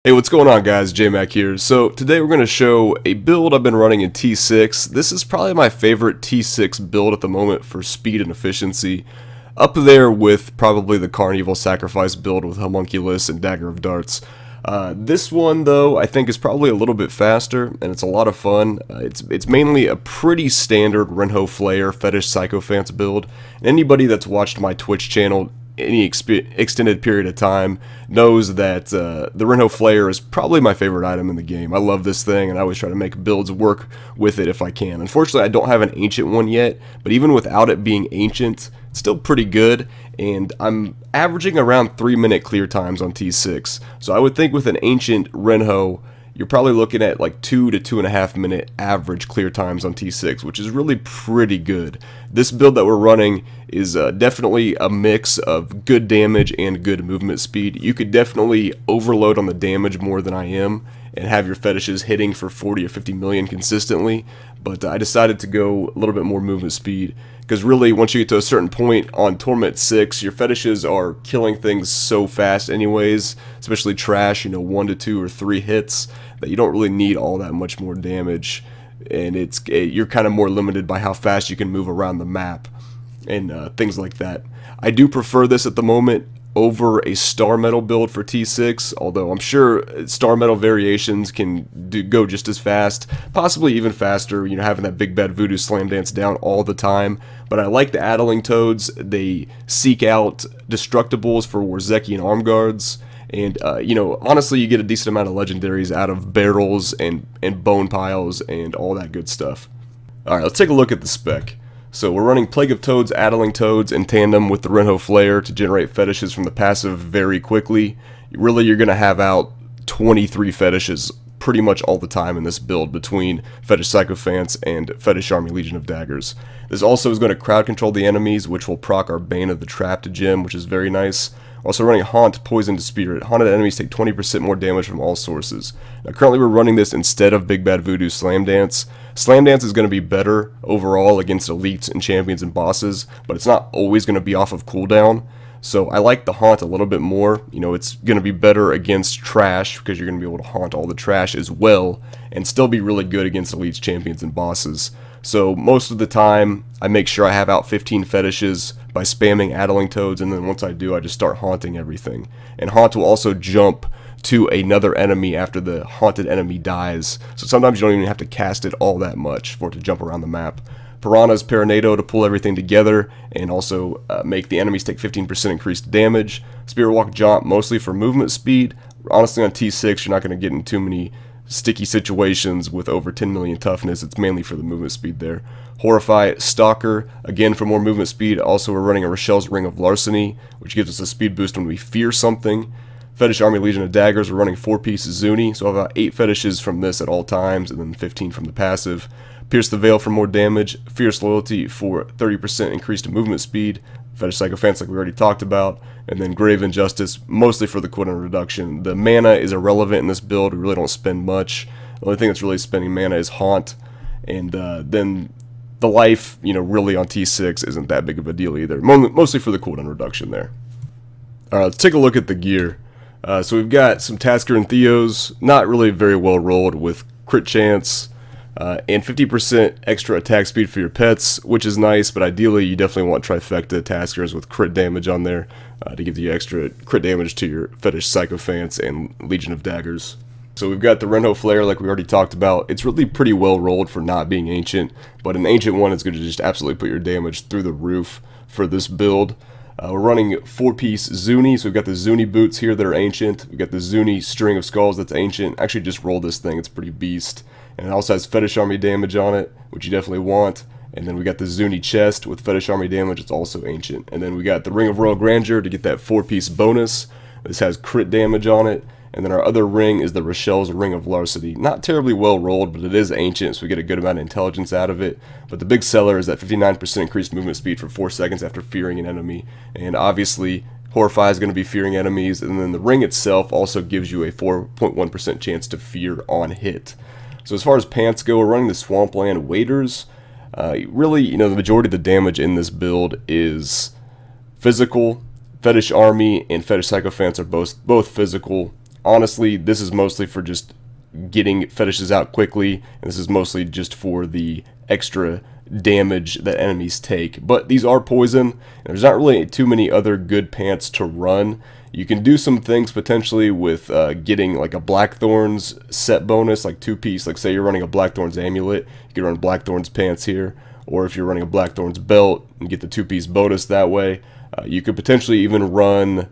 Hey, what's going on guys? J-Mac here. So today we're going to show a build I've been running in T6. This is probably my favorite T6 build at the moment for speed and efficiency. Up there with probably the Carnival Sacrifice build with Homunculus and Dagger of Darts. This one though I think is probably a little bit faster and it's a lot of fun. It's mainly a pretty standard Renho Flayer Fetish Sycophants build. And anybody that's watched my Twitch channel any extended period of time knows that the Renho Flayer is probably my favorite item in the game. I love this thing and I always try to make builds work with it if I can. Unfortunately I don't have an ancient one yet, but even without it being ancient, it's still pretty good, and I'm averaging around 3-minute clear times on T6. So I would think with an ancient Renho, you're probably looking at like 2 to 2.5 minute average clear times on T6, which is really pretty good. This build that we're running is definitely a mix of good damage and good movement speed. You could definitely overload on the damage more than I am and have your fetishes hitting for 40 or 50 million consistently, but I decided to go a little bit more movement speed because really once you get to a certain point on Torment 6, your fetishes are killing things so fast anyways, especially trash, 1 to 2 or 3 hits, that you don't really need all that much more damage, and you're kind of more limited by how fast you can move around the map and things like that. I do prefer this at the moment over a Star Metal build for T6, although I'm sure Star Metal variations can go just as fast, possibly even faster, having that big bad voodoo slam dance down all the time. But I like the Addling Toads. They seek out Destructibles for Warzeki and Arm Guards, and honestly you get a decent amount of legendaries out of barrels and bone piles and all that good stuff. Alright, let's take a look at the spec. So we're running Plague of Toads, Addling Toads in tandem with the Renho Flayer to generate fetishes from the passive very quickly. Really, you're going to have out 23 fetishes pretty much all the time in this build between Fetish Sycophants and Fetish Army Legion of Daggers. This also is going to crowd control the enemies, which will proc our Bane of the Trapped gem, which is very nice. Also running Haunt, Poison to Spirit. Haunted enemies take 20% more damage from all sources. Now currently we're running this instead of Big Bad Voodoo Slam Dance. Slam Dance is going to be better overall against elites and champions and bosses, but it's not always going to be off of cooldown. So I like the Haunt a little bit more. It's going to be better against trash because you're going to be able to haunt all the trash as well and still be really good against elites, champions, and bosses. So most of the time I make sure I have out 15 fetishes by spamming Addling Toads, and then once I do I just start haunting everything. And Haunt will also jump to another enemy after the haunted enemy dies, so sometimes you don't even have to cast it all that much for it to jump around the map. Piranha's Paranado to pull everything together and also make the enemies take 15% increased damage. Spirit Walk Jaunt mostly for movement speed. Honestly on T6 you're not going to get in too many sticky situations with over 10 million toughness. It's mainly for the movement speed there. Horrify Stalker, again for more movement speed. Also we're running a Rochelle's Ring of Larceny, which gives us a speed boost when we fear something. Fetish Army Legion of Daggers, we're running 4-piece Zuni, so I have about 8 fetishes from this at all times, and then 15 from the passive. Pierce the Veil for more damage. Fierce Loyalty for 30% increased movement speed. Fetish Sycophants like we already talked about. And then Grave Injustice, mostly for the cooldown reduction. The mana is irrelevant in this build, we really don't spend much. The only thing that's really spending mana is Haunt, and then the life, really on T6 isn't that big of a deal either. Mostly for the cooldown reduction there. Alright, let's take a look at the gear. So we've got some Tasker and Theos, not really very well rolled, with crit chance and 50% extra attack speed for your pets, which is nice, but ideally you definitely want trifecta Taskers with crit damage on there to give you extra crit damage to your Fetish Sycophants and Legion of Daggers. So we've got the Renho Flayer like we already talked about. It's really pretty well rolled for not being ancient, but an ancient one is going to just absolutely put your damage through the roof for this build. We're running 4-piece Zuni, so we've got the Zuni boots here that are ancient. We've got the Zuni String of Skulls that's ancient. Actually, just roll this thing, it's pretty beast. And it also has Fetish Army damage on it, which you definitely want. And then we got the Zuni chest with Fetish Army damage, it's also ancient. And then we got the Ring of Royal Grandeur to get that 4-piece bonus. This has crit damage on it. And then our other ring is the Rochelle's Ring of Larceny. Not terribly well rolled, but it is ancient, so we get a good amount of intelligence out of it. But the big seller is that 59% increased movement speed for 4 seconds after fearing an enemy. And obviously, Horrify is going to be fearing enemies. And then the ring itself also gives you a 4.1% chance to fear on hit. So as far as pants go, we're running the Swampland Waders. Really, the majority of the damage in this build is physical. Fetish Army and Fetish Sycophants are both physical. honestly, this is mostly for just getting fetishes out quickly, and this is mostly just for the extra damage that enemies take. But these are poison, and there's not really too many other good pants to run. You can do some things potentially with getting like a Blackthorns set bonus, like 2-piece. Like say you're running a Blackthorns amulet, you can run Blackthorns pants here, or if you're running a Blackthorns belt and get the 2-piece bonus that way. You could potentially even run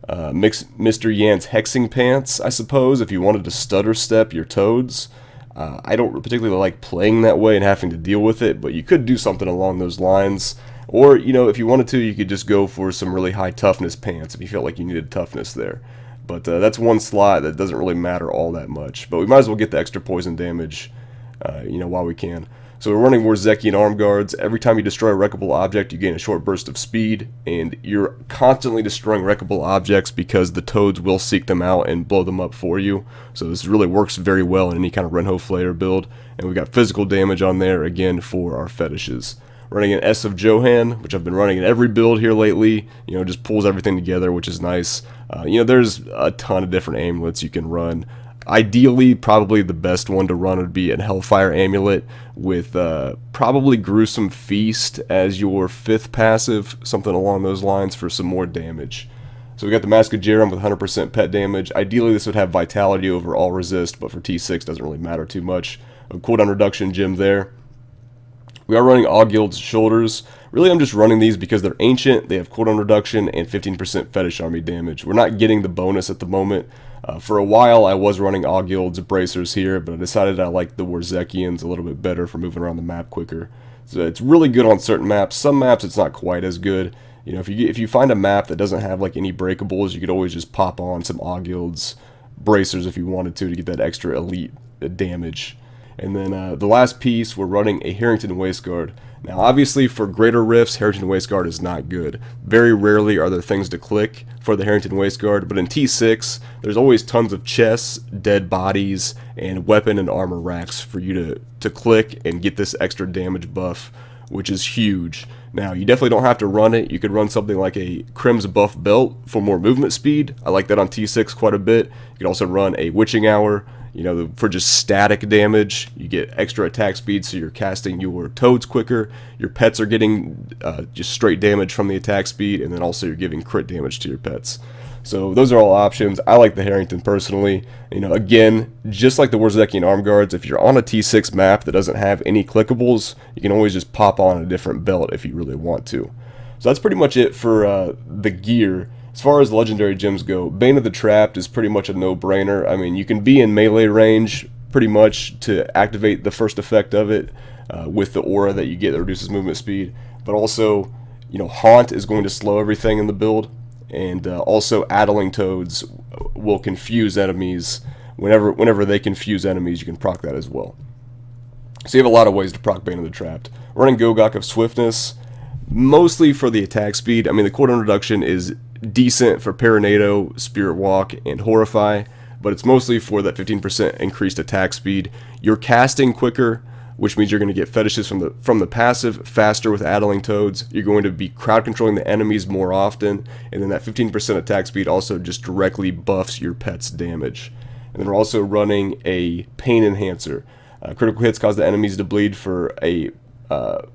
Mr. Yan's hexing pants, I suppose, if you wanted to stutter step your toads. I don't particularly like playing that way and having to deal with it, but you could do something along those lines. Or, you know, if you wanted to, you could just go for some really high toughness pants if you felt like you needed toughness there. But that's one slot that doesn't really matter all that much. But we might as well get the extra poison damage, you know, while we can. So we're running Warzekian arm guards. Every time you destroy a wreckable object, you gain a short burst of speed, and you're constantly destroying wreckable objects because the toads will seek them out and blow them up for you. So this really works very well in any kind of Renho Flayer build. And we've got physical damage on there, again, for our fetishes. Running an S of Johan, which I've been running in every build here lately. You know, just pulls everything together, which is nice. You know, there's a ton of different amulets you can run. Ideally, probably the best one to run would be an Hellfire Amulet with probably Gruesome Feast as your 5th passive, something along those lines for some more damage. So we got the Mask of Jerem with 100% pet damage. Ideally, this would have Vitality over all resist, but for T6 doesn't really matter too much. A cooldown reduction gem there. We are running Augild's Shoulders. Really, I'm just running these because they're ancient, they have cooldown reduction, and 15% fetish army damage. We're not getting the bonus at the moment. For a while, I was running Augild's Bracers here, but I decided I liked the Warzekians a little bit better for moving around the map quicker. So it's really good on certain maps. Some maps, it's not quite as good. You know, if you find a map that doesn't have like any breakables, you could always just pop on some Augild's Bracers if you wanted to get that extra elite damage. And then the last piece, we're running a Harrington Waistguard. Now obviously for greater rifts, Harrington Waistguard is not good. Very rarely are there things to click for the Harrington Waistguard, but in T6, there's always tons of chests, dead bodies, and weapon and armor racks for you to click and get this extra damage buff, which is huge. Now, you definitely don't have to run it. You could run something like a Crim's Buff Belt for more movement speed. I like that on T6 quite a bit. You could also run a Witching Hour, you know, for just static damage. You get extra attack speed, so you're casting your toads quicker. Your pets are getting just straight damage from the attack speed, and then also you're giving crit damage to your pets. So those are all options. I like the Harrington personally. You know, again, just like the Warzekian Arm Guards, if you're on a T6 map that doesn't have any clickables, you can always just pop on a different belt if you really want to. So that's pretty much it for the gear. As far as legendary gems go, Bane of the Trapped is pretty much a no-brainer. I mean, you can be in melee range pretty much to activate the first effect of it with the aura that you get that reduces movement speed. But also, you know, Haunt is going to slow everything in the build. And also Addling Toads will confuse enemies. Whenever they confuse enemies, you can proc that as well. So you have a lot of ways to proc Bane of the Trapped. Running Gogok of Swiftness, mostly for the attack speed. I mean, the cooldown reduction is decent for Paranado, Spirit Walk, and Horrify, but it's mostly for that 15% increased attack speed. You're casting quicker, which means you're going to get fetishes from the passive faster with Addling Toads. You're going to be crowd controlling the enemies more often, and then that 15% attack speed also just directly buffs your pet's damage. And then we're also running a Pain Enhancer. Critical hits cause the enemies to bleed for a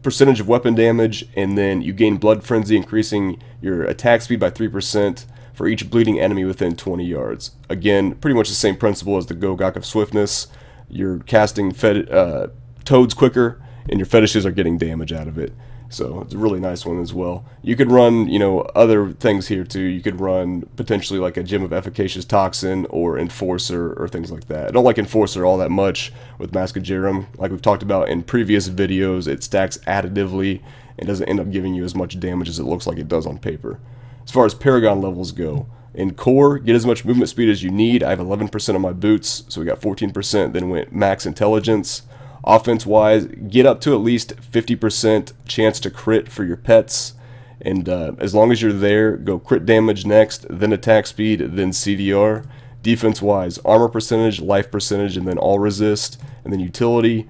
percentage of weapon damage, and then you gain Blood Frenzy, increasing your attack speed by 3% for each bleeding enemy within 20 yards. Again, pretty much the same principle as the Gogok of Swiftness. You're casting toads quicker, and your fetishes are getting damage out of it. So it's a really nice one as well. You could run, you know, other things here too. You could run potentially like a Gem of Efficacious Toxin or Enforcer or things like that. I don't like Enforcer all that much with Mask of Jerem. Like we've talked about in previous videos, it stacks additively and doesn't end up giving you as much damage as it looks like it does on paper. As far as Paragon levels go, in Core, get as much movement speed as you need. I have 11% on my boots, so we got 14%, then went Max Intelligence. Offense-wise, get up to at least 50% chance to crit for your pets, and as long as you're there, go crit damage next, then attack speed, then CDR. Defense-wise, armor percentage, life percentage, and then all resist, and then utility.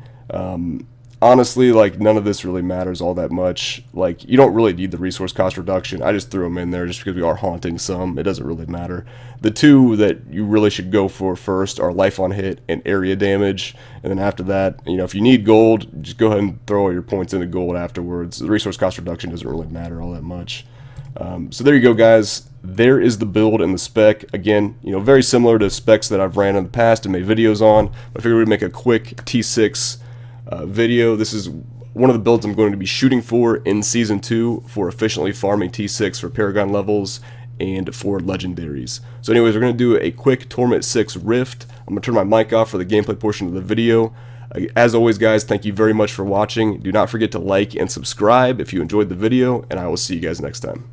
honestly, like, none of this really matters all that much. Like, you don't really need the resource cost reduction. I just threw them in there just because we are haunting some. It doesn't really matter. The two that you really should go for first are life on hit and area damage. And then after that, you know, if you need gold, just go ahead and throw all your points into gold afterwards. The resource cost reduction doesn't really matter all that much. So there you go, guys. There is the build and the spec. Again, you know, very similar to specs that I've ran in the past and made videos on. But I figured we'd make a quick T6 video. This is one of the builds I'm going to be shooting for in Season 2 for efficiently farming T6 for Paragon levels and for legendaries. So anyways, we're going to do a quick Torment 6 Rift. I'm going to turn my mic off for the gameplay portion of the video. As always, guys, thank you very much for watching. Do not forget to like and subscribe if you enjoyed the video, and I will see you guys next time.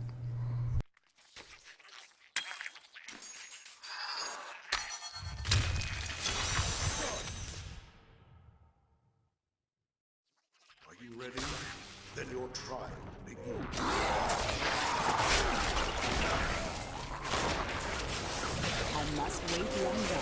Are you ready? Then your trial begins. I must wait longer.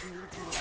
Need to